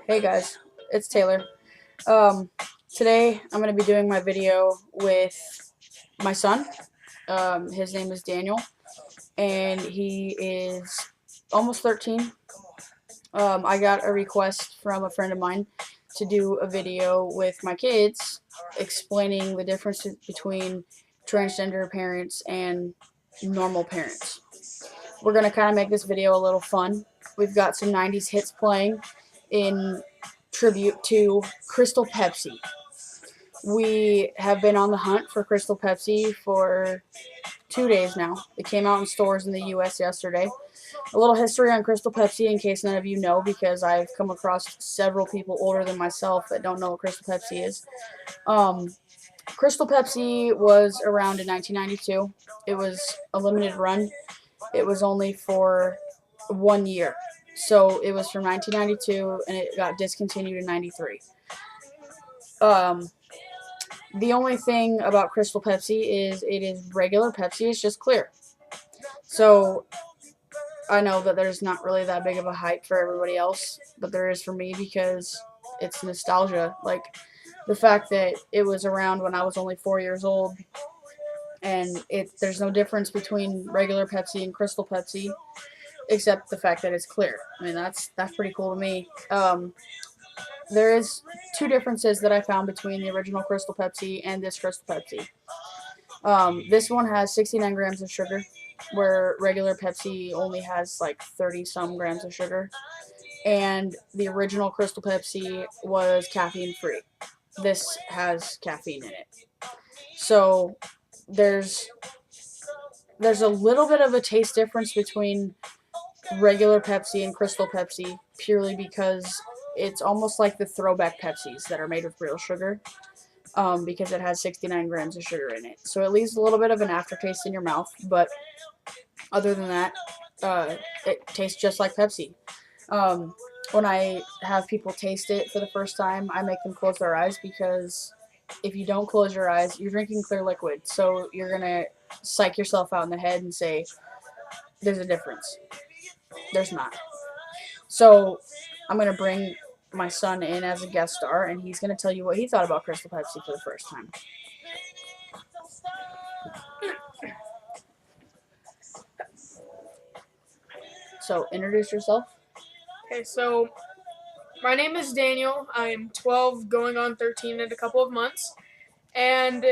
Hey guys, it's Taylor. Today I'm going to be doing my video with my son. His name is Daniel, and he is almost 13. I got a request from a friend of mine to do a video with my kids explaining the difference between transgender parents and normal parents. We're going to kind of make this video a little fun. We've got some 90s hits playing in tribute to Crystal Pepsi. We have been on the hunt for Crystal Pepsi for 2 days now. It came out in stores in the US yesterday. A little history on Crystal Pepsi in case none of you know, because I've come across several people older than myself that don't know what Crystal Pepsi is. Crystal Pepsi was around in 1992. It was a limited run. It was only for 1 year. So it was from 1992 and it got discontinued in 93. The only thing about Crystal Pepsi is it is regular Pepsi, it's just clear. So I know that there's not really that big of a hype for everybody else, but there is for me because it's nostalgia. Like the fact that it was around when I was only 4 years old, and there's no difference between regular Pepsi and Crystal Pepsi except the fact that it's clear. I mean, that's pretty cool to me. There is two differences that I found between the original Crystal Pepsi and this Crystal Pepsi. This one has 69 grams of sugar, where regular Pepsi only has like 30-some grams of sugar. And the original Crystal Pepsi was caffeine-free. This has caffeine in it. So there's a little bit of a taste difference between regular Pepsi and Crystal Pepsi, purely because it's almost like the throwback Pepsis that are made with real sugar, because it has 69 grams of sugar in it. So it leaves a little bit of an aftertaste in your mouth, but other than that, it tastes just like Pepsi. When I have people taste it for the first time, I make them close their eyes, because if you don't close your eyes, you're drinking clear liquid, so you're going to psych yourself out in the head and say, there's a difference. There's not. So I'm going to bring my son in as a guest star, and he's going to tell you what he thought about Crystal Pepsi for the first time. So introduce yourself. Okay, so my name is Daniel. I'm 12, going on 13 in a couple of months. And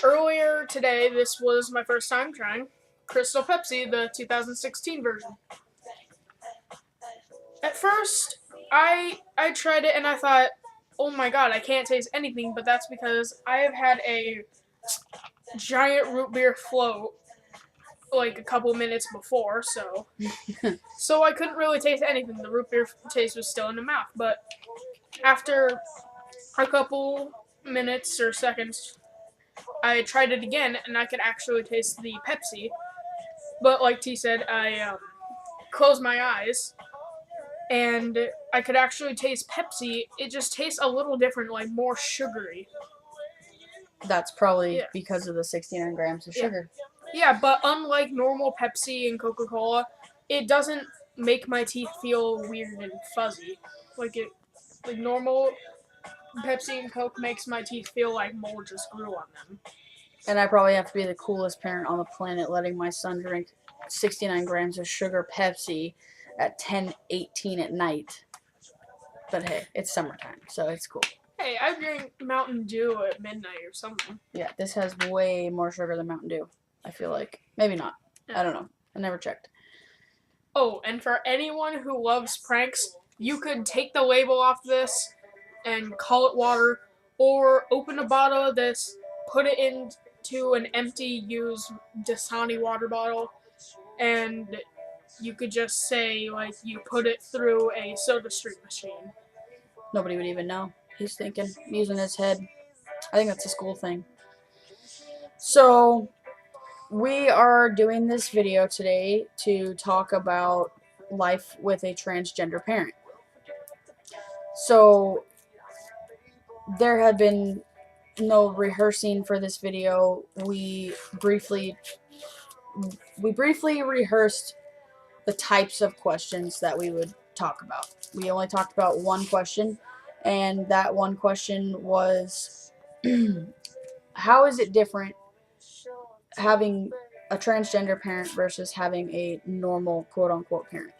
earlier today, this was my first time trying Crystal Pepsi, the 2016 version. At first, I tried it and I thought, oh my god, I can't taste anything, but that's because I have had a giant root beer float like a couple minutes before, so I couldn't really taste anything. The root beer taste was still in the mouth, but after a couple minutes or seconds, I tried it again, and I could actually taste the Pepsi. But like T said, I closed my eyes, and I could actually taste Pepsi. It just tastes a little different, like more sugary. That's probably because of the 69 grams of sugar. Yeah, but unlike normal Pepsi and Coca-Cola, it doesn't make my teeth feel weird and fuzzy. Like normal Pepsi and Coke makes my teeth feel like mold just grew on them. And I probably have to be the coolest parent on the planet, letting my son drink 69 grams of sugar Pepsi at 10:18 at night. But hey, it's summertime, so it's cool. Hey, I drink Mountain Dew at midnight or something. Yeah, this has way more sugar than Mountain Dew, I feel like. Maybe not. I don't know. I never checked. Oh, and for anyone who loves pranks, you could take the label off this and call it water, or open a bottle of this, put it into an empty, used Dasani water bottle, and you could just say, like, you put it through a SodaStream machine. Nobody would even know. He's thinking, using his head. I think that's a school thing. So, we are doing this video today to talk about life with a transgender parent. So, there had been no rehearsing for this video. We briefly rehearsed the types of questions that we would talk about. We only talked about one question, and that one question was how is it different having a transgender parent versus having a normal quote unquote parent?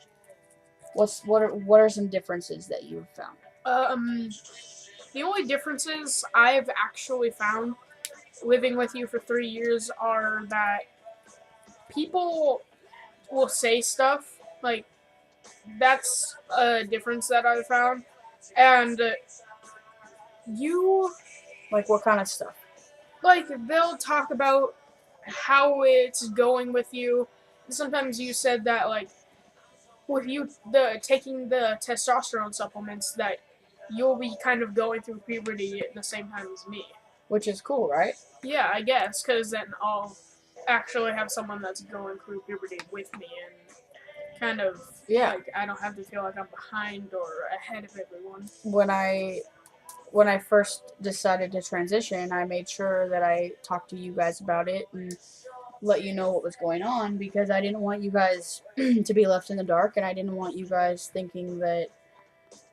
What are some differences that you've found? The only differences I've actually found living with you for 3 years are that people will say stuff like that's a difference that I've found, and you Like what kind of stuff? like they'll talk about how it's going with you. Sometimes you said that like with you the taking the testosterone supplements that you'll be kind of going through puberty at the same time as me. Which is cool, right? Yeah, I guess, because then I'll actually have someone that's going through puberty with me and kind of like I don't have to feel like I'm behind or ahead of everyone. When I first decided to transition, I made sure that I talked to you guys about it and let you know what was going on because I didn't want you guys to be left in the dark, and I didn't want you guys thinking that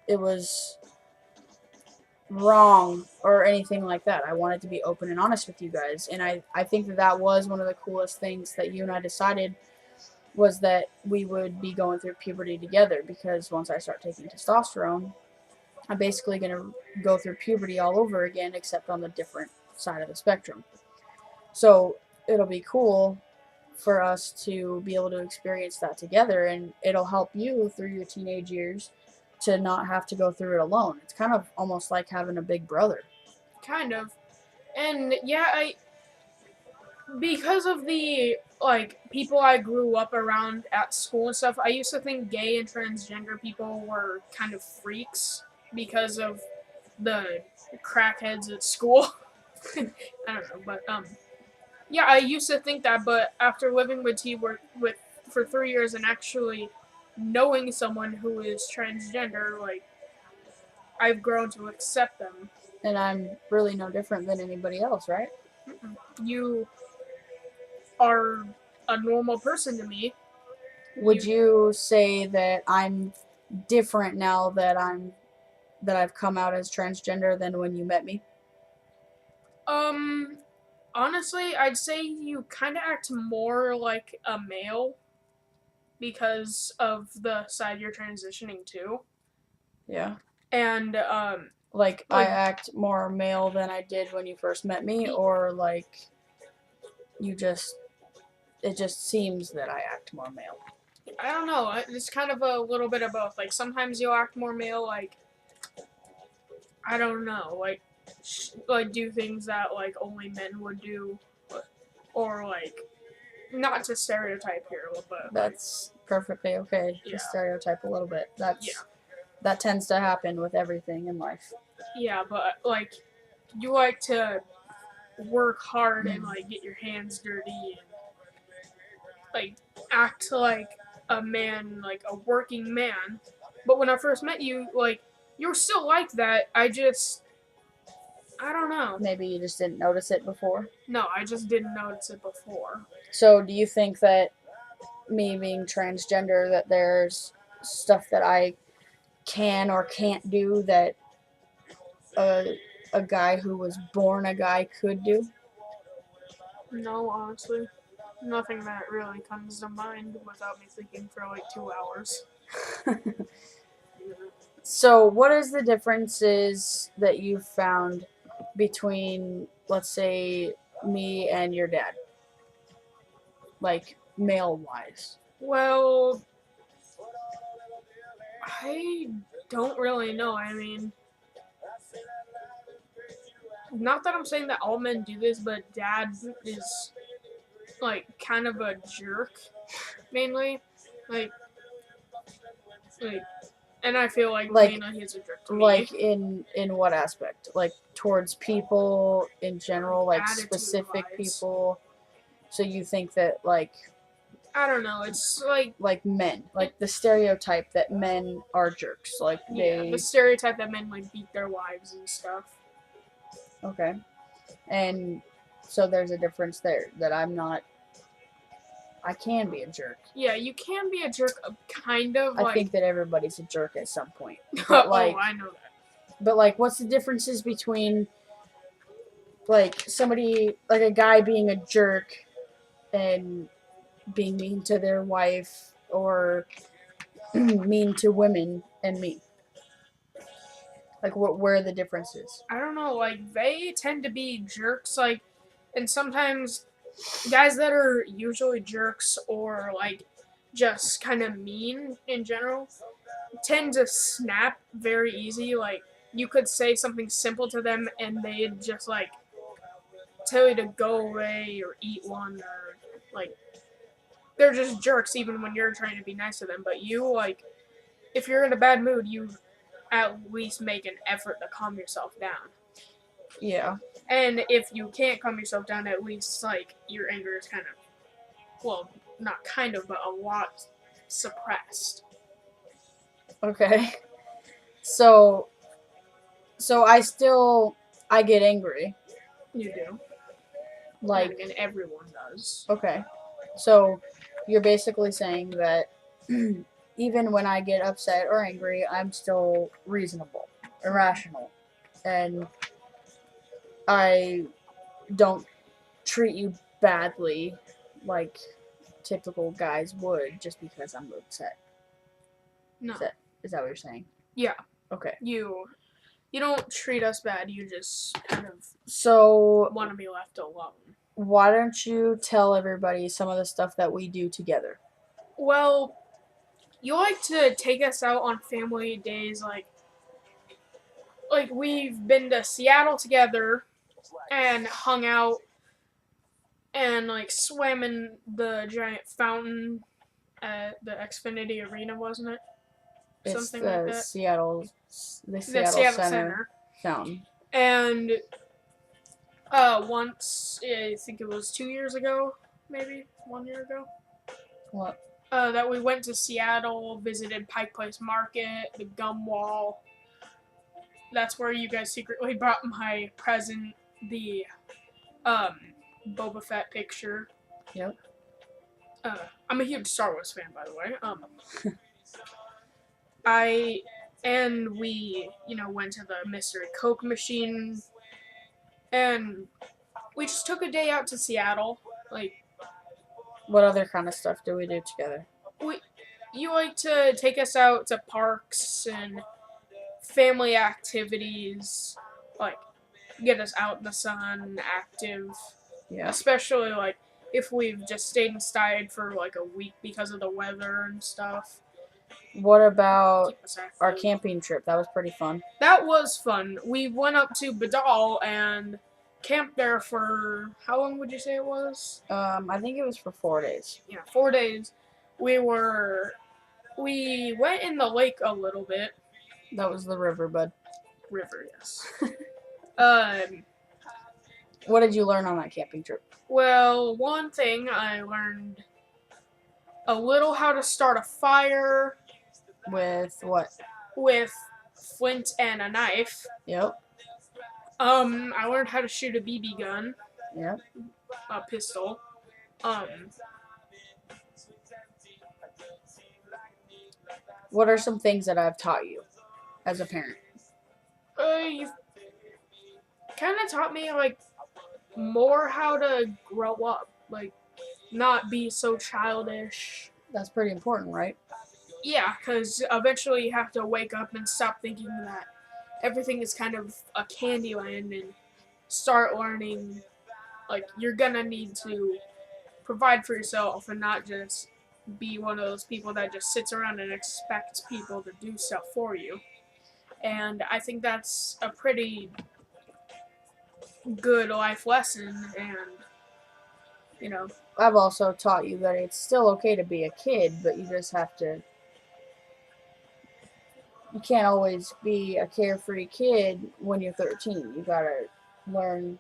it was wrong or anything like that. I wanted to be open and honest with you guys, and I think that was one of the coolest things that you and I decided was that we would be going through puberty together, because once I start taking testosterone, I'm basically going to go through puberty all over again, except on the different side of the spectrum. So it'll be cool for us to be able to experience that together, and it'll help you through your teenage years to not have to go through it alone. It's kind of almost like having a big brother. Kind of. And yeah, I because of the like people I grew up around at school and stuff, I used to think gay and transgender people were kind of freaks because of the crackheads at school. I don't know, but yeah, I used to think that, but after living with T with for 3 years and actually knowing someone who is transgender, like I've grown to accept them. And I'm really no different than anybody else, right? You are a normal person to me. Would you say that I'm different now that I've come out as transgender than when you met me? Honestly, I'd say you kind of act more like a male because of the side you're transitioning to. Yeah. And Like I act more male than I did when you first met me, or like you just it just seems that I act more male. I don't know. It's kind of a little bit of both. Like sometimes you'll act more male, like I don't know, like do things that like only men would do, or like not to stereotype here, but That's perfectly okay to stereotype a little bit. That tends to happen with everything in life. Yeah, but like you like to work hard and like get your hands dirty and like act like a man, like a working man. But when I first met you, like you were still like that. I don't know. Maybe you just didn't notice it before. No, I just didn't notice it before. So do you think that me being transgender, that there's stuff that I can or can't do that a guy who was born a guy could do? No, honestly. Nothing that really comes to mind without me thinking for like 2 hours. So what is the differences that you've found between, let's say, me and your dad? Like, male-wise. Well, I don't really know. I mean, not that I'm saying that all men do this, but dad is like kind of a jerk, mainly. Like, and I feel like mainly he's a jerk to me. Like in what aspect? Like towards people in general, like specific people. So you think that like I don't know. It's like men, like the stereotype that men are jerks, like the stereotype that men like beat their wives and stuff. Okay, and so there's a difference there that I'm not I can be a jerk. Yeah, you can be a jerk, kind of. I think that everybody's a jerk at some point. But, I know that. But like, what's the differences between like somebody like a guy being a jerk and being mean to their wife or mean to women and me? Like, where are the differences? I don't know. Like, they tend to be jerks. Like, and sometimes guys that are usually jerks or like just kind of mean in general tend to snap very easy. Like, you could say something simple to them and they'd just like tell you to go away or eat one, or like they're just jerks even when you're trying to be nice to them. But you, like, if you're in a bad mood, you at least make an effort to calm yourself down. Yeah. And if you can't calm yourself down, at least like your anger is kind of, well, not kind of, but a lot suppressed. Okay. So I get angry. You do. Like, and everyone does. Okay. So you're basically saying that even when I get upset or angry, I'm still reasonable, irrational, and I don't treat you badly like typical guys would just because I'm upset. No. Is that what you're saying? Yeah. Okay. You don't treat us bad. You just kind of want to be left alone. Why don't you tell everybody some of the stuff that we do together? Well, you like to take us out on family days, like we've been to Seattle together and hung out and like swam in the giant fountain at the Xfinity Arena, wasn't it? Something like that. The Seattle Center fountain. And once, I think it was 2 years ago, maybe 1 year ago. What? That we went to Seattle, visited Pike Place Market, the Gum Wall. That's where you guys secretly brought my present, the Boba Fett picture. Yep. I'm a huge Star Wars fan, by the way. We went to the Mystery Coke machine, and we just took a day out to Seattle. Like, what other kind of stuff do we do together? You like to take us out to parks and family activities, like get us out in the sun, active. Yeah. Especially like if we've just stayed inside for like a week because of the weather and stuff. What about our camping trip? That was pretty fun. That was fun. We went up to Badal and camped there for, how long would you say it was? I think it was for 4 days. Yeah, 4 days. We went in the lake a little bit. That was the river, bud. River, yes. What did you learn on that camping trip? Well, one thing I learned a little how to start a fire. With what? With flint and a knife. Yep. I learned how to shoot a BB gun. Yep. A pistol. What are some things that I've taught you as a parent? You've kind of taught me, like, more how to grow up. Like, not be so childish. That's pretty important, right? Yeah, because eventually you have to wake up and stop thinking that everything is kind of a candy land and start learning, like, you're gonna need to provide for yourself and not just be one of those people that just sits around and expects people to do stuff for you. And I think that's a pretty good life lesson, and, I've also taught you that it's still okay to be a kid, but you just have to, you can't always be a carefree kid when you're 13. You gotta learn,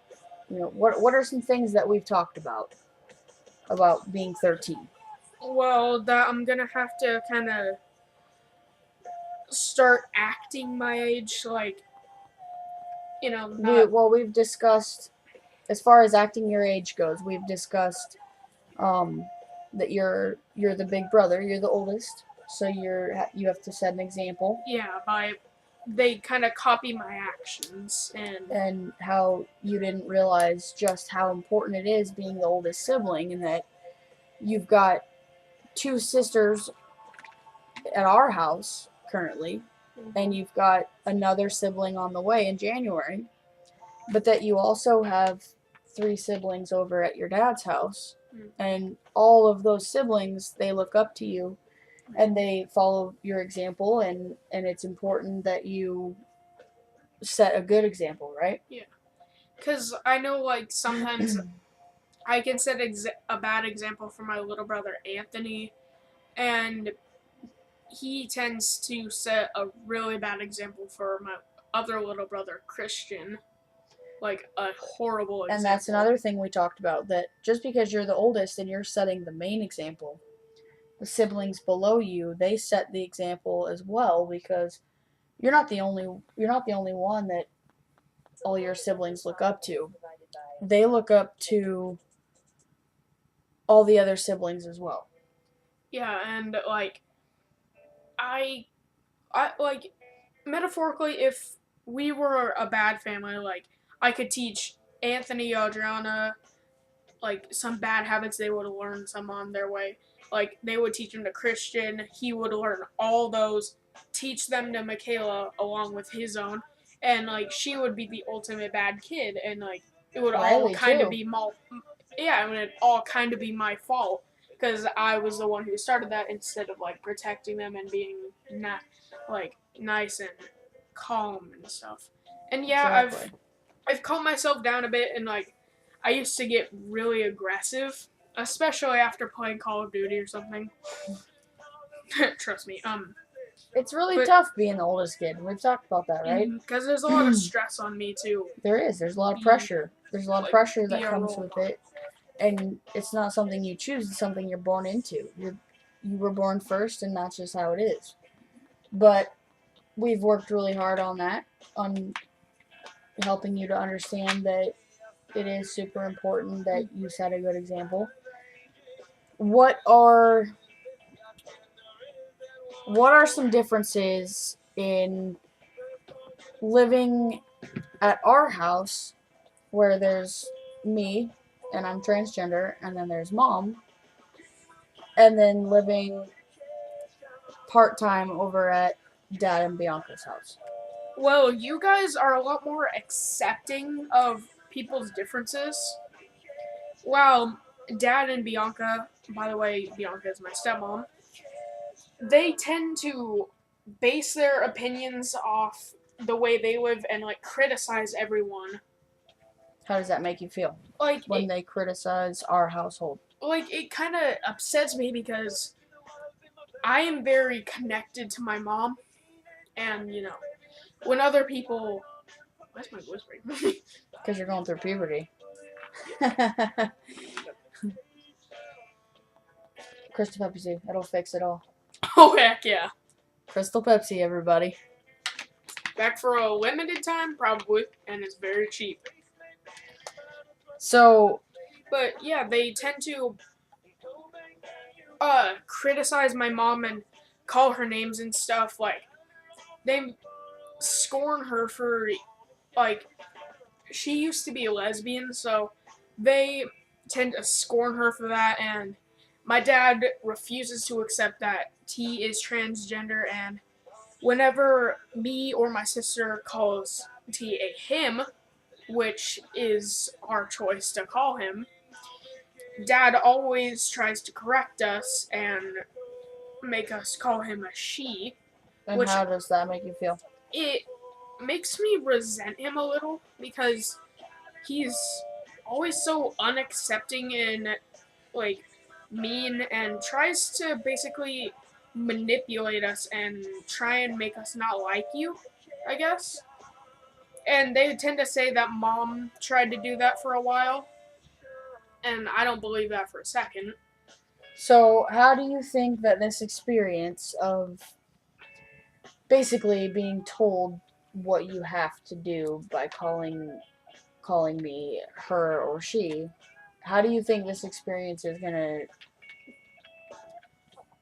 what are some things that we've talked about being 13? Well, that I'm gonna have to kind of start acting my age, like, we've discussed, as far as acting your age goes, we've discussed that you're the big brother, you're the oldest, so you have to set an example. Yeah, they kind of copy my actions and how you didn't realize just how important it is being the oldest sibling, and that you've got two sisters at our house currently, and you've got another sibling on the way in January, but that you also have three siblings over at your dad's house. And all of those siblings, they look up to you and they follow your example, and it's important that you set a good example, right? Yeah. Because I know, like, sometimes I can set a bad example for my little brother Anthony, and he tends to set a really bad example for my other little brother Christian. Like, a horrible example. And that's another thing we talked about, that just because you're the oldest and you're setting the main example, the siblings below you, they set the example as well, because you're not the only one that all your siblings look up to. They look up to all the other siblings as well. Yeah, and like I like, metaphorically, if we were a bad family, like, I could teach Anthony, Adriana, like, some bad habits. They would learn some on their way. Like, they would teach him to Christian. He would learn all those, teach them to Michaela along with his own, and like, she would be the ultimate bad kid, and like, it would all kind of be I mean, it all kind of be my fault because I was the one who started that instead of like protecting them and being not like nice and calm and stuff. And yeah, Exactly. I've calmed myself down a bit, and like, I used to get really aggressive, especially after playing Call of Duty or something. Trust me. It's really tough being the oldest kid. We've talked about that, right? Because there's a lot of stress on me too. There is. There's a lot of pressure. There's a lot of pressure that comes with it, and it's not something you choose. It's something you're born into. You were born first, and that's just how it is. But we've worked really hard on that, on helping you to understand that it is super important that you set a good example. What are some differences in living at our house, where there's me and I'm transgender, and then there's mom, and then living part-time over at Dad and Bianca's house? Well, you guys are a lot more accepting of people's differences. Well, Dad and Bianca, by the way, Bianca is my stepmom, they tend to base their opinions off the way they live and like criticize everyone. How does that make you feel? Like, when they criticize our household? Like, it kind of upsets me because I am very connected to my mom, and you know, when other people, why's my voice breaking? Because you're going through puberty. Crystal Pepsi, it'll fix it all. Oh heck yeah! Crystal Pepsi, everybody. Back for a limited time, probably, and it's very cheap. So, but yeah, they tend to criticize my mom and call her names and stuff. Like, they scorn her for, like, she used to be a lesbian, so they tend to scorn her for that, and my dad refuses to accept that T is transgender, and whenever me or my sister calls T a him, which is our choice to call him, Dad always tries to correct us and make us call him a she. And how does that make you feel? It makes me resent him a little because he's always so unaccepting and like mean and tries to basically manipulate us and try and make us not like you, I guess. And they tend to say that Mom tried to do that for a while, and I don't believe that for a second. So, how do you think that this experience of basically being told what you have to do by calling me her or she, how do you think this experience is going to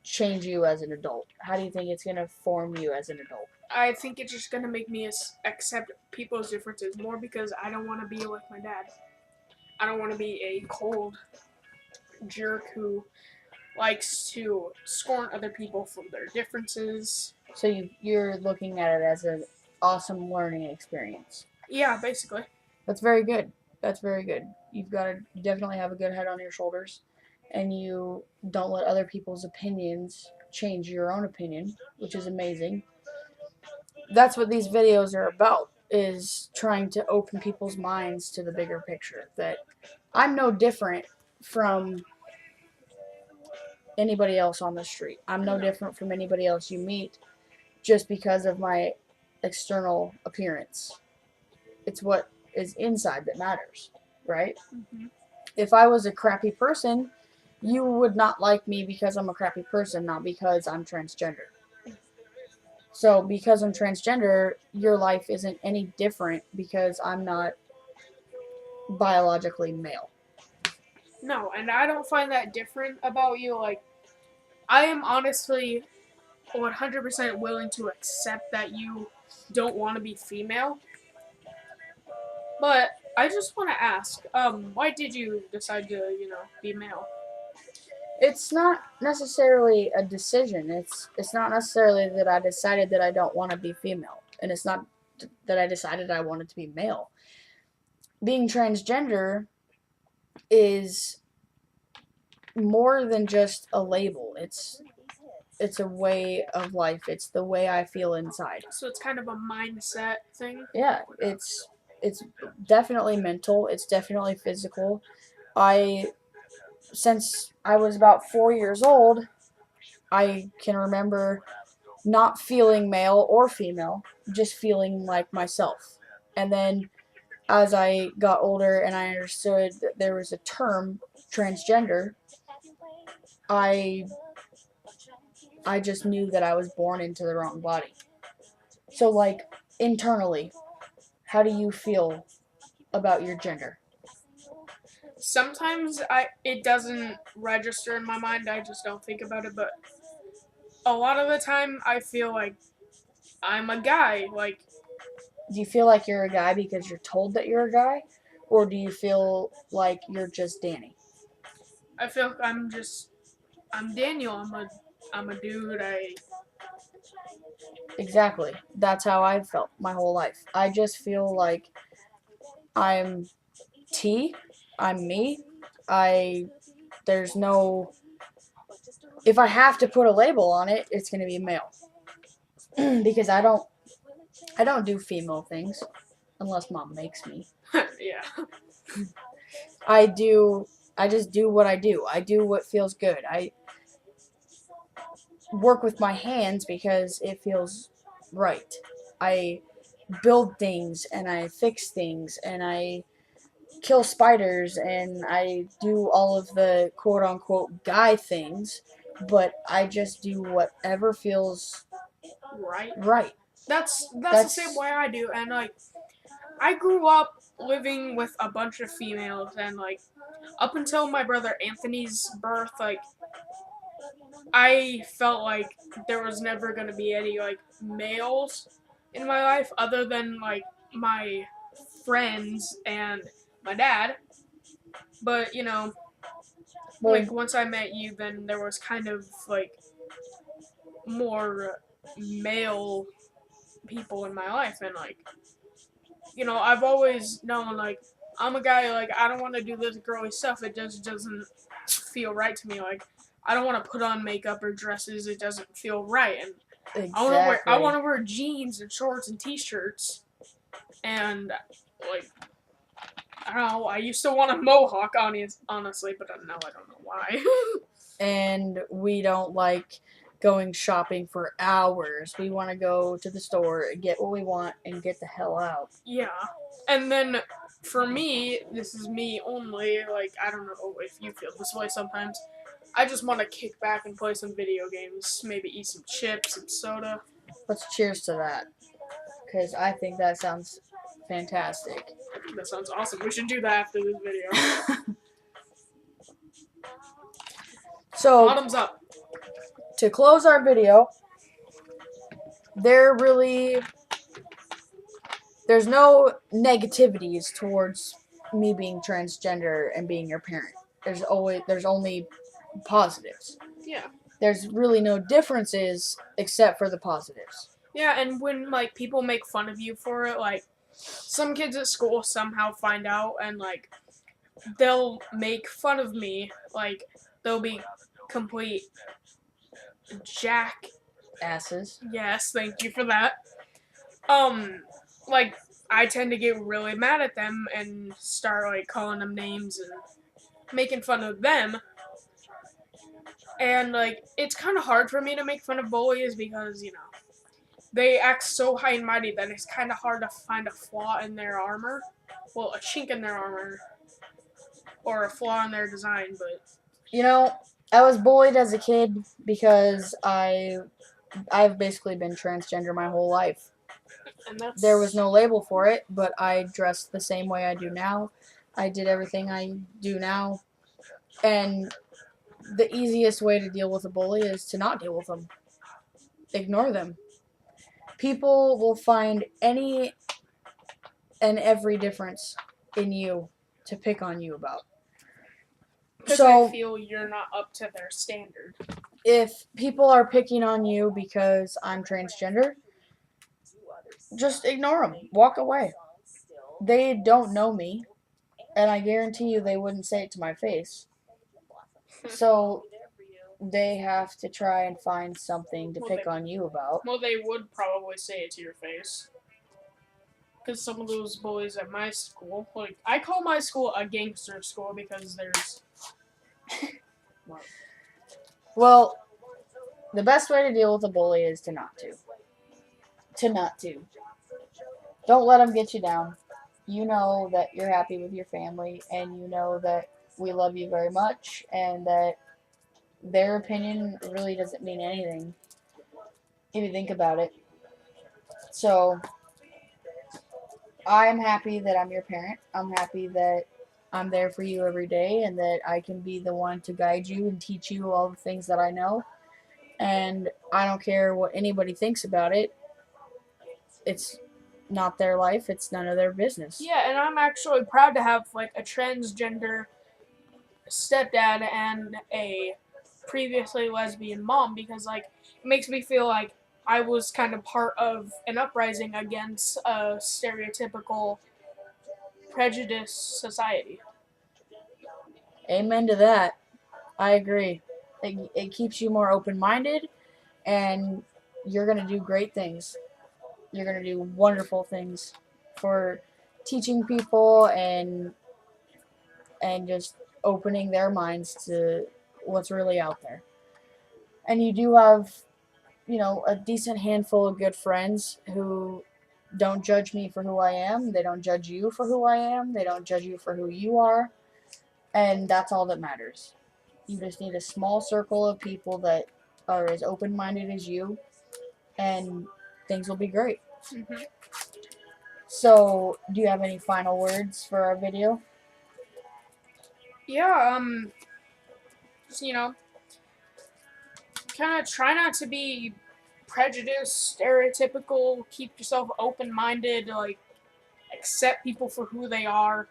change you as an adult? How do you think it's going to form you as an adult? I think it's just gonna make me accept people's differences more because I don't want to be like my dad. I don't want to be a cold jerk who likes to scorn other people for their differences. So you're looking at it as an awesome learning experience. Yeah, basically. That's very good. That's very good. You've got to definitely have a good head on your shoulders, and you don't let other people's opinions change your own opinion, which is amazing. That's what these videos are about, is trying to open people's minds to the bigger picture, that I'm no different from anybody else on the street. I'm no different from anybody else you meet just because of my external appearance. It's what is inside that matters, right? Mm-hmm. If I was a crappy person, you would not like me because I'm a crappy person, not because I'm transgender. So because I'm transgender, your life isn't any different because I'm not biologically male. No, and I don't find that different about you. Like, I am honestly 100% willing to accept that you don't want to be female. But I just want to ask, why did you decide to, be male? It's not necessarily a decision. It's not necessarily that I decided that I don't want to be female, and it's not that I decided I wanted to be male. Being transgender is more than just a label. It's a way of life. It's the way I feel inside. So it's kind of a mindset thing? Yeah, it's definitely mental. It's definitely physical. Since I was about 4 years old, I can remember not feeling male or female, just feeling like myself. And then as I got older and I understood that there was a term, transgender, I just knew that I was born into the wrong body. So, like, internally, how do you feel about your gender? Sometimes it doesn't register in my mind. I just don't think about it. But a lot of the time, I feel like I'm a guy. Like, Do you feel like you're a guy because you're told that you're a guy? Or do you feel like you're just Danny? I feel like I'm Daniel. I'm a dude. Exactly. That's how I've felt my whole life. I just feel like I'm T. I'm me. There's no, if I have to put a label on it, it's going to be male. Because I don't do female things unless mom makes me. Yeah. I just do what I do. I do what feels good. I work with my hands because it feels right. I build things and I fix things and I kill spiders and I do all of the quote unquote guy things, but I just do whatever feels Right. right. That's the same way I do. And like, I grew up living with a bunch of females, and like, up until my brother Anthony's birth, like, I felt like there was never gonna be any like males in my life other than like my friends and my dad. But like once I met you, then there was kind of like more male people in my life, and like I've always known like I'm a guy, like I don't want to do this girly stuff. It just doesn't feel right to me. Like I don't want to put on makeup or dresses. It doesn't feel right, and Exactly. I want to wear jeans and shorts and t-shirts, and like I don't know. I used to want a mohawk, honestly, but now I don't know why. And we don't like going shopping for hours. We want to go to the store, get what we want, and get the hell out. Yeah. And then for me, this is me only, like, I don't know if you feel this way sometimes. I just want to kick back and play some video games, maybe eat some chips and soda. Let's cheers to that, because I think that sounds fantastic. That sounds awesome. We should do that after this video. So, Bottoms up. to close our video, there's no negativities towards me being transgender and being your parent. There's only positives. Yeah. There's really no differences except for the positives. Yeah, and when, like, people make fun of you for it, like, some kids at school somehow find out, and, like, they'll make fun of me. Like, they'll be complete asses. Yes, thank you for that. Like, I tend to get really mad at them and start, like, calling them names and making fun of them. And, like, it's kind of hard for me to make fun of bullies because, you know, they act so high and mighty that it's kind of hard to find a flaw in their armor. Well, a chink in their armor. Or a flaw in their design, but... You know, I was bullied as a kid because I've basically been transgender my whole life. And that's... There was no label for it, but I dressed the same way I do now. I did everything I do now. And the easiest way to deal with a bully is to not deal with them. Ignore them. People will find any and every difference in you to pick on you about. Because so, I feel you're not up to their standard. If people are picking on you because I'm transgender, just ignore them. Walk away. They don't know me, and I guarantee you they wouldn't say it to my face. So they have to try and find something to pick on you about. Well, they would probably say it to your face. Because some of those bullies at my school, like, I call my school a gangster school because there's... Well, the best way to deal with a bully is to not to. Don't let them get you down. You know that you're happy with your family, and you know that we love you very much, and that their opinion really doesn't mean anything if you think about it. So, I'm happy that I'm your parent. I'm happy that I'm there for you every day, and that I can be the one to guide you and teach you all the things that I know. And I don't care what anybody thinks about it. It's not their life. It's none of their business. Yeah, and I'm actually proud to have, like, a transgender stepdad and a previously lesbian mom because, like, it makes me feel like I was kind of part of an uprising against a stereotypical prejudice society. Amen to that. I agree. It keeps you more open-minded, and you're going to do great things. You're going to do wonderful things for teaching people and just opening their minds to what's really out there. And you do have, you know, a decent handful of good friends who don't judge me for who I am. They don't judge you for who I am. They don't judge you for who you are. And that's all that matters. You just need a small circle of people that are as open-minded as you, and things will be great. Mm-hmm. So, do you have any final words for our video? Yeah, just, you know, kind of try not to be prejudiced, stereotypical, keep yourself open-minded, like, accept people for who they are,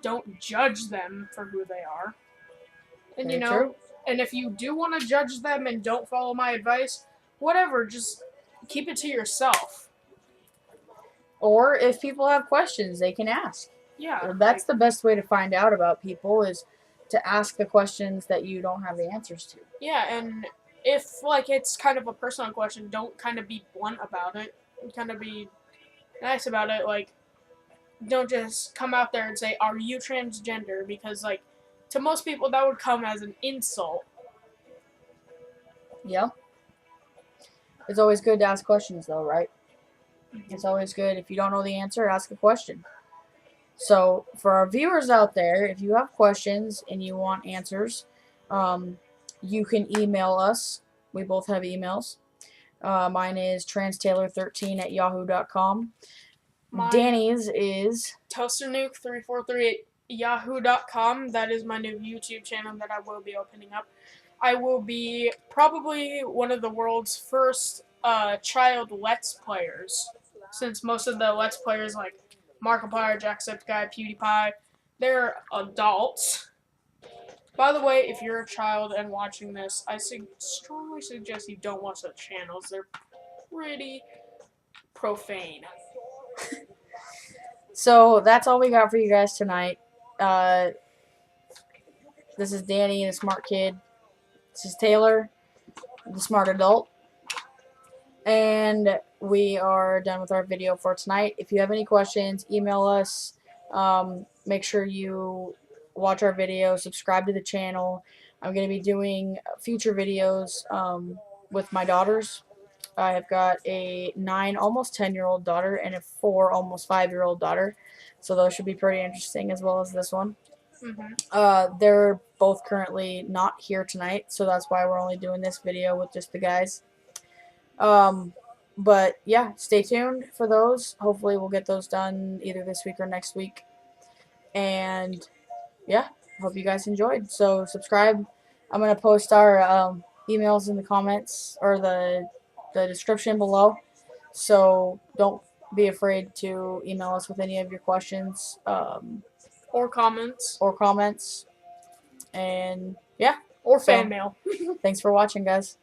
don't judge them for who they are. And, you know, True. And if you do want to judge them and don't follow my advice, whatever, just keep it to yourself. Or if people have questions, they can ask. Yeah. That's the best way to find out about people, is to ask the questions that you don't have the answers to. Yeah, and if, like, it's kind of a personal question, don't kind of be blunt about it. Kind of be nice about it. Like, don't just come out there and say, "Are you transgender?" Because, like, to most people, that would come as an insult. Yeah. It's always good to ask questions, though, right? It's always good. If you don't know the answer, ask a question. So, for our viewers out there, if you have questions and you want answers, you can email us. We both have emails. Mine is transtaylor13@yahoo.com. Danny's is toasternuke343 at yahoo.com. That is my new YouTube channel that I will be opening up. I will be probably one of the world's first child Let's Players, since most of the Let's Players like Markiplier, Jacksepticeye, PewDiePie, they're adults. By the way, if you're a child and watching this, I strongly suggest you don't watch those channels. They're pretty profane. So that's all we got for you guys tonight. This is Danny, the smart kid. This is Taylor, the smart adult. And we are done with our video for tonight. If you have any questions, email us. Make sure you watch our video, subscribe to the channel. I'm going to be doing future videos with my daughters. I have got a 9, almost 10-year-old daughter and a 4, almost 5-year-old daughter. So those should be pretty interesting, as well as this one. They're both currently not here tonight, so that's why we're only doing this video with just the guys. But yeah, stay tuned for those. Hopefully we'll get those done either this week or next week. And yeah, hope you guys enjoyed. So subscribe. I'm going to post our emails in the comments or the description below. So don't be afraid to email us with any of your questions or comments. And yeah. Or fan mail. Thanks for watching, guys.